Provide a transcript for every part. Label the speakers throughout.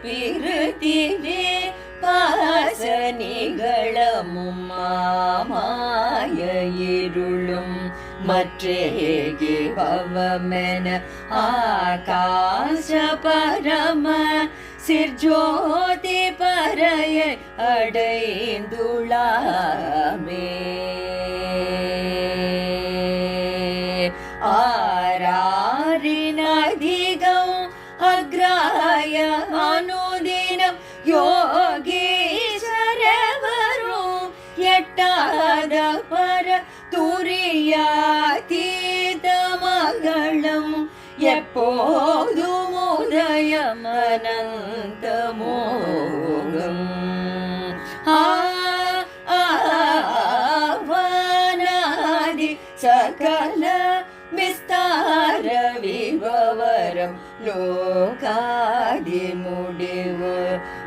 Speaker 1: பிருத்திவே பாசனிகளமும் மாமாய இருளும் மற்றேகி பவமென ஆகாச பரம சிற்ஜோதி பரையை அடைந்துளாமே ஆராரின் அதிகம் அக்ராய அனுதினம் யோகீஸ்வரவரும் எட்டாத பர துரியாதீத மகளம் எப்போதும் உதயமனந்த மோகம் ஆவனாதி சகல விஸ்தார விபவரம் லோகாதி முடிவு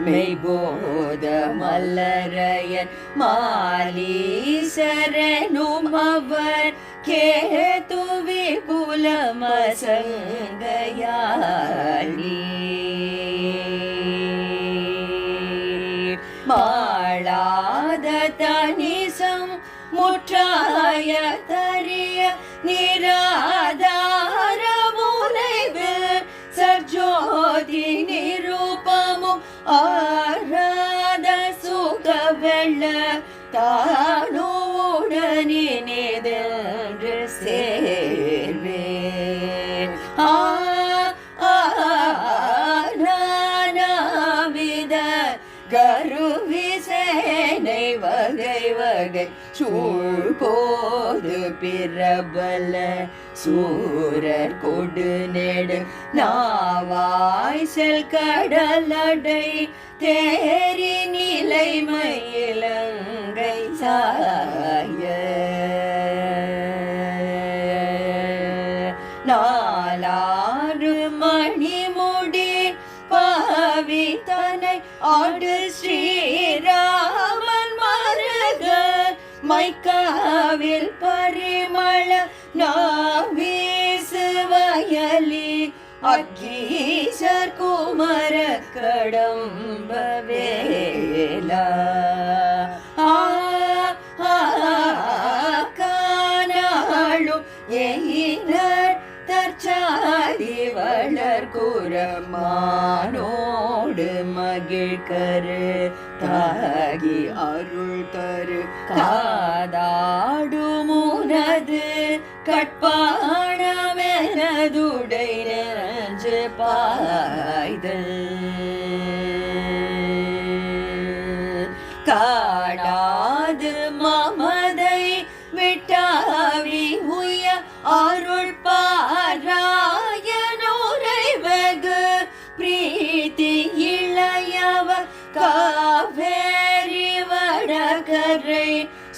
Speaker 1: மெய்போத மல்லரையன் மாலீசரனும் அவர் கேது விபுலமசங்கயானி மாளாத தனிசம் முற்றாய தரிய நிராதார முனைவு சர்ஜோதி நிரூபமும் ஆராத சுக வெள்ள தானுடனிதென்று சேர்வேன் நானாவித கருவிசேனை வகை வகை சூழ்போது பிரபல சூரர் கொடு நெடு நாவாய் செல் கடலடை தேரி நிலை மயிலங்கை சாய நாலாறு மணிமுடி பாவித்தனை ஆடு ஸ்ரீராமன் மருக மைக்காவில் பரிமள நாவீசு வயலி அக்கீசர் குமர கடம்ப வேலா காணாளும் எயினர் தற்சாதி வளர் குரமானோடு மகிழ்கரு தாகி அருள் தரு காதாடுமுனது கட்பாணமெனதுடை நெஞ்சு பாய்தல் காணாது மமதை விட்டாவி உய அருள் பாராயணோரை வெகு பிரீத்தி இளையவ காவேரி வடகரை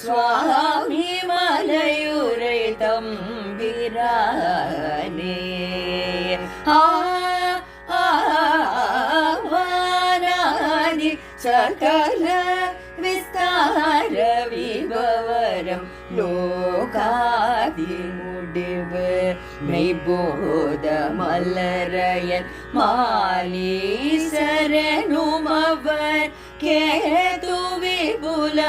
Speaker 1: சுவாமி மலையுரை தம்பிரானே ஆவானாதி சகல விஸ்தார விபவரம் லோகாதி முடிவு மெய்போத மல்லரையன் மாலீசரனும் அவர் கேது விபுலமசங்கயானி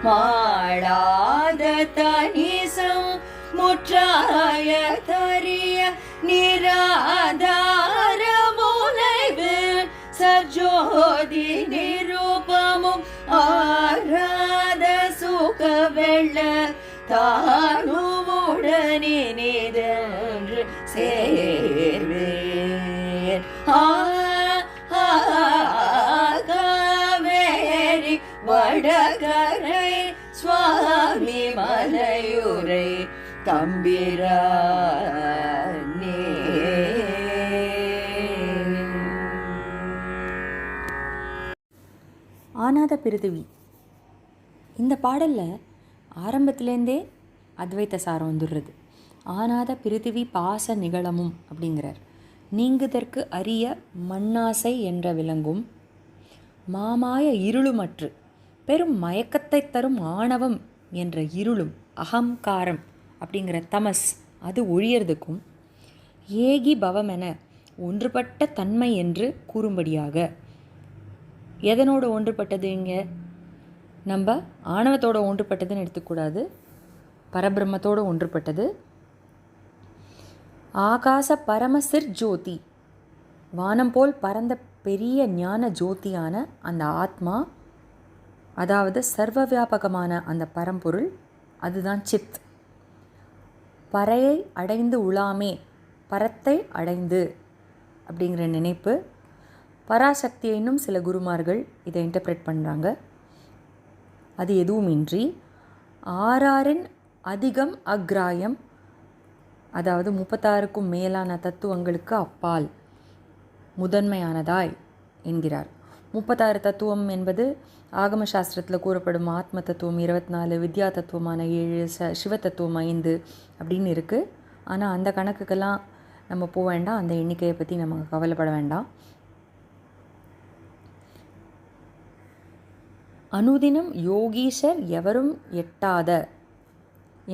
Speaker 1: மாளாத தனிசம் முற்றாய தரிய நிராதார முனைவு சர்ஜோதி நிரூபமும் ஆராத சுக வெள்ள தானுடனிதென்று சேர்வேன் காவேரி வடகரை மலையுரை தம்பிரானே.
Speaker 2: ஆனாத பிருத்திவி. இந்த பாடலில் ஆரம்பத்துலேருந்தே அத்வைத்த சாரம் வந்துடுறது. ஆனாத பிருத்திவி பாச நிகழமும் அப்படிங்கிறார். நீங்குதற்கு அரிய மண்ணாசை என்ற விளங்கும் மாமாய இருளுமற்று பெரும் மயக்கத்தை தரும் ஆணவம் என்ற இருளும் அகங்காரம் அப்படிங்கிற தமஸ் அது ஒழியறதுக்கும் ஏகி பவமென ஒன்றுபட்ட தன்மை என்று கூறும்படியாக. எதனோடு ஒன்றுபட்டது? இங்கே நம்ம ஆணவத்தோடு ஒன்றுபட்டதுன்னு எடுத்துக்கூடாது, பரபிரம்மத்தோடு ஒன்றுபட்டது. ஆகாச பரமசிர் ஜோதி, வானம் போல் பரந்த பெரிய ஞான ஜோதியான அந்த ஆத்மா, அதாவது சர்வ வியாபகமான அந்த பரம்பொருள், அதுதான் சித். பறையை அடைந்து உலாமே, பரத்தை அடைந்து அப்படிங்கிற நினைப்பு. பராசக்தியை இன்னும் சில குருமார்கள் இதை இன்டர்பிரேட் பண்ணுறாங்க. அது எதுவுமின்றி ஆறாரின் அதிகம் அக்ராயம், அதாவது 36க்கும் மேலான தத்துவங்களுக்கு அப்பால் முதன்மையானதாய் என்கிறார். 36 தத்துவம் என்பது ஆகம சாஸ்திரத்தில் கூறப்படும் ஆத்ம தத்துவம் 24, வித்யா தத்துவமான 7, சிவ தத்துவம் 5 அப்படின்னு இருக்குது. ஆனால் அந்த கணக்குக்கெல்லாம் நம்ம போக வேண்டாம், அந்த எண்ணிக்கையை பற்றி நம்ம கவலைப்பட வேண்டாம். அனுதினம் யோகீசர் எவரும் எட்டாத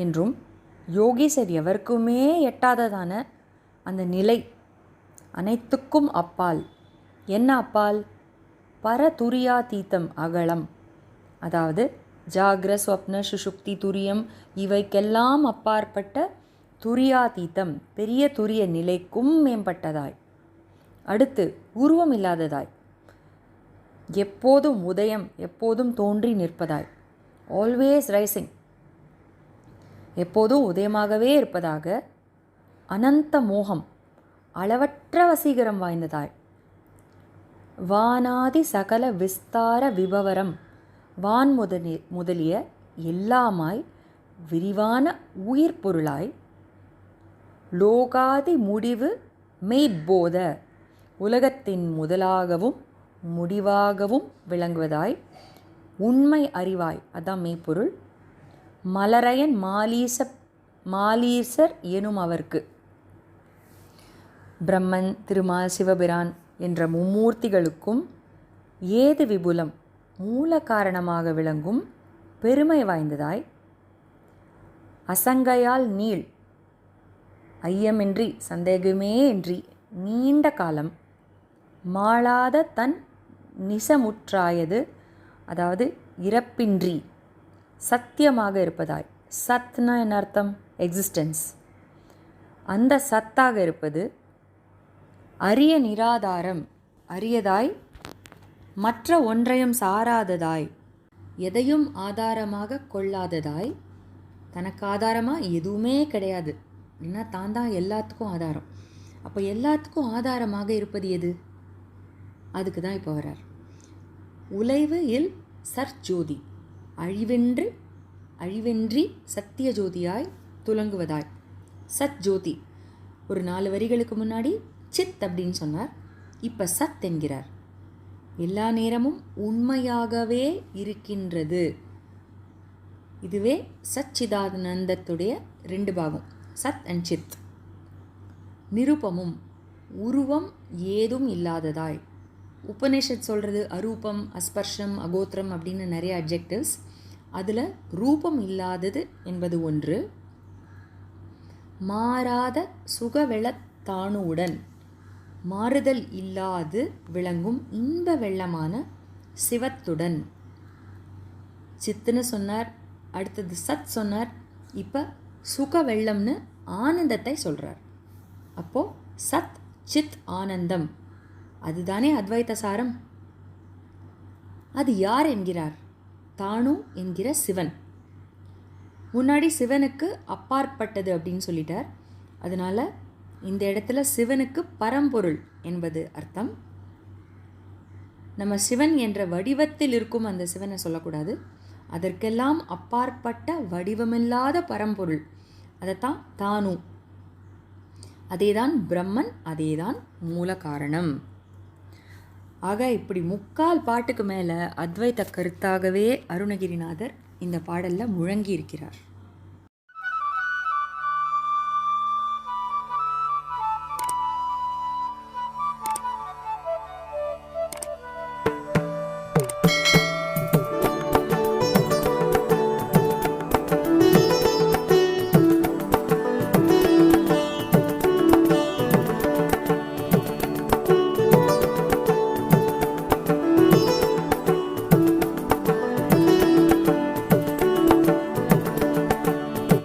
Speaker 2: என்றும், யோகீசர் எவருக்குமே எட்டாததான அந்த நிலை, அனைத்துக்கும் அப்பால். என்ன அப்பால்? பரதுரியாதீதம் அகலம், அதாவது ஜாகிர ஸ்வப்ன சுஷுப்தி துரியம் இவைக்கெல்லாம் அப்பாற்பட்ட துரியாதீதம், பெரிய துரிய நிலைக்கும் மேம்பட்டதாய். அடுத்து உருவம் இல்லாததாய், எப்போதும் உதயம், எப்போதும் தோன்றி நிற்பதாய், ஆல்வேஸ் ரைசிங், எப்போதும் உதயமாகவே இருப்பதாக. அனந்த மோகம், அளவற்ற வசீகரம் வாய்ந்ததாய். வானாதி சகல விஸ்தார விபவரம், வான் முதலிய எல்லாமாய் விரிவான உயிர் பொருளாய். லோகாதி முடிவு மெய்ப்போத, உலகத்தின் முதலாகவும் முடிவாகவும் விளங்குவதாய். உண்மை அறிவாய், அதான் மெய்ப்பொருள். மலரையன் மாலீசர் எனும் அவர்க்கு, பிரம்மன், திருமால், சிவபிரான் என்ற மும்மூர்த்திகளுக்கும் ஏது விபுலம், மூல காரணமாக விளங்கும் பெருமை வாய்ந்ததாய். அசங்கையால் நீள், ஐயமின்றி சந்தேகமே இன்றி நீண்ட காலம் மாளாத தன் நிசமுற்றாயது, அதாவது இறப்பின்றி சத்தியமாக இருப்பதாய். சத்னா என்ன அர்த்தம்? எக்ஸிஸ்டன்ஸ். அந்த சத்தாக இருப்பது. அரிய நிராதாரம், அரியதாய், மற்ற ஒன்றையும் சாராததாய், எதையும் ஆதாரமாக கொள்ளாததாய். தனக்கு ஆதாரமாக எதுவுமே கிடையாது, ஏன்னா தான் தான் எல்லாத்துக்கும் ஆதாரம். அப்போ எல்லாத்துக்கும் ஆதாரமாக இருப்பது எது? அதுக்கு தான் இப்போ வர்றார். உலைவு இல் சர்ஜோதி, அழிவின்றி சத்திய ஜோதியாய் துலங்குவதாய். சத் ஜோதி. ஒரு 4 வரிகளுக்கு முன்னாடி சித் அப்படின்னு சொன்னார், இப்போ சத் என்கிறார். எல்லா நேரமும் உண்மையாகவே இருக்கின்றது. இதுவே சச்சிதானந்தத்துடைய 2 பாகம், சத் அண்ட் சித். நிருபமும், உருவம் ஏதும் இல்லாததாய். உபநிஷத் சொல்கிறது அரூபம், அஸ்பர்ஷம், அகோத்திரம் அப்படின்னு நிறைய அட்ஜெக்டிவ்ஸ். அதில் ரூபம் இல்லாதது என்பது ஒன்று. மாறாத சுகவெளத்தானுடன், மாறுதல் இல்லாது விளங்கும் இன்ப வெள்ளமான சிவத்துடன். சித்துன்னு சொன்னார், அடுத்தது சத் சொன்னார், இப்போ சுக வெள்ளம்னு ஆனந்தத்தை சொல்கிறார். அப்போது சத் சித் ஆனந்தம், அதுதானே அத்வைத சாரம். அது யார் என்கிறார்? தானு என்கிற சிவன். முன்னாடி சிவனுக்கு அப்பாற்பட்டது அப்படின்னு சொல்லிட்டார். அதனால் இந்த இடத்துல சிவனுக்கு பரம்பொருள் என்பது அர்த்தம். நம்ம சிவன் என்ற வடிவத்தில் இருக்கும் அந்த சிவனை சொல்லக்கூடாது, அதற்கெல்லாம் அப்பாற்பட்ட வடிவமில்லாத பரம்பொருள், அதைத்தான் தானு, அதேதான் பிரம்மன், அதேதான் மூல காரணம். ஆக இப்படி 3/4 பாட்டுக்கு மேலே அத்வைத கருத்தாகவே அருணகிரிநாதர் இந்த பாடலில் முழங்கி இருக்கிறார்.